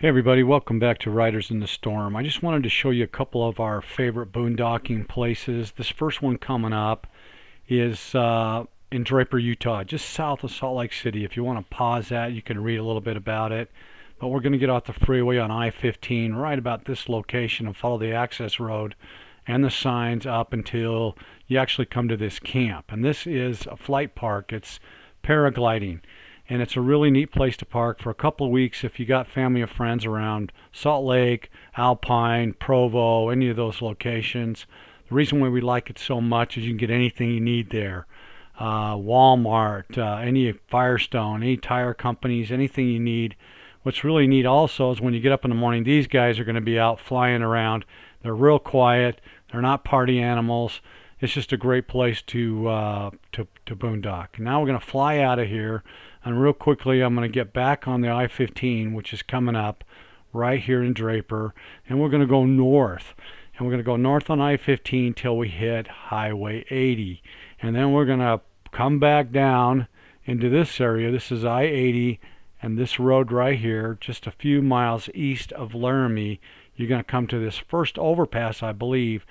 Hey everybody, welcome back to Riders in the Storm. I just wanted to show you a couple of our favorite boondocking places. This first one coming up is in Draper, Utah, just south of Salt Lake City. If you want to pause that, you can read a little bit about it. But we're going to get off the freeway on I-15 right about this location and follow the access road and the signs up until you actually come to this camp. And this is a flight park. It's paragliding. And it's a really neat place to park for a couple of weeks if you got family or friends around Salt Lake, Alpine, Provo, any of those locations. The reason why we like it so much is you can get anything you need there. Walmart, any Firestone, any tire companies, anything you need. What's really neat also is when you get up in the morning, these guys are going to be out flying around. They're real quiet. They're not party animals. It's just a great place to boondock. Now we're going to fly out of here, and real quickly I'm going to get back on the I-15, which is coming up right here in Draper, and we're going to go north. And we're going to go north on I-15 till we hit Highway 80. And then we're going to come back down into this area. This is I-80, and this road right here, just a few miles east of Laramie, you're going to come to this first overpass, I believe,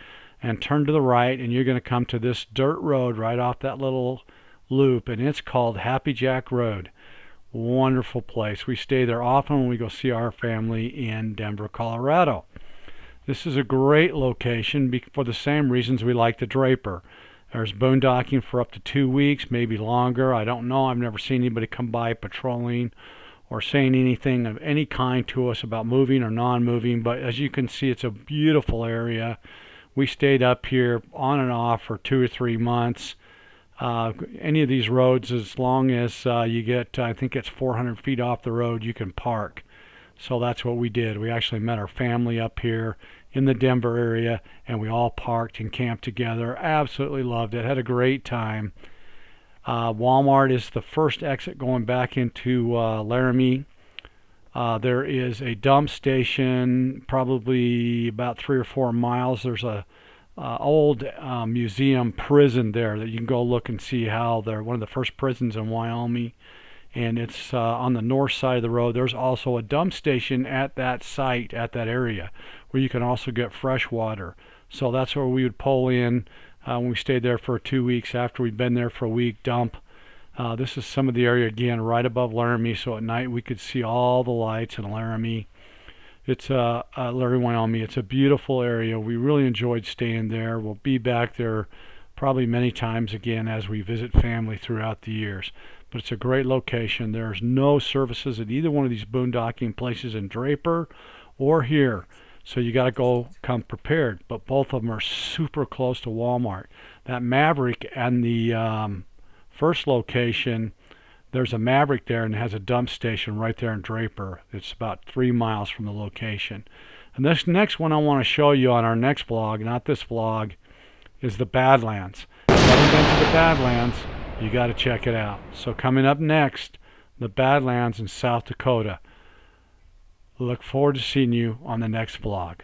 and turn to the right, and you're going to come to this dirt road right off that little loop, and it's called Happy Jack Road. Wonderful place. We stay there often when we go see our family in Denver, Colorado. This is a great location for the same reasons we like the Draper. There's boondocking for up to 2 weeks, maybe longer. I don't know. I've never seen anybody come by patrolling or saying anything of any kind to us about moving or non-moving, but as you can see, it's a beautiful area. We stayed up here on and off for 2 or 3 months. Any of these roads, as long as you get, I think it's 400 feet off the road, you can park. So that's what we did. We actually met our family up here in the Denver area, and we all parked and camped together. Absolutely loved it. Had a great time. Walmart is the first exit going back into Laramie. There is a dump station probably about 3 or 4 miles. There's a old museum prison there that you can go look and see how they're one of the first prisons in Wyoming, and it's on the north side of the road. There's also a dump station at that site, at that area, where you can also get fresh water. So that's where we would pull in when we stayed there for 2 weeks. After we'd been there for a week, dump. This is some of the area again right above Laramie, so at night we could see all the lights in Laramie. It's Laramie, Wyoming. It's a beautiful area. We really enjoyed staying there. We'll be back there probably many times again as we visit family throughout the years. But it's a great location. There's no services at either one of these boondocking places in Draper or here. So you got to come prepared. But both of them are super close to Walmart. That Maverick and the first location, there's a Maverick there and it has a dump station right there in Draper. It's about 3 miles from the location. And this next one I want to show you on our next vlog, not this vlog, is the Badlands. If you haven't been to the Badlands, you got to check it out. So coming up next, the Badlands in South Dakota. Look forward to seeing you on the next vlog.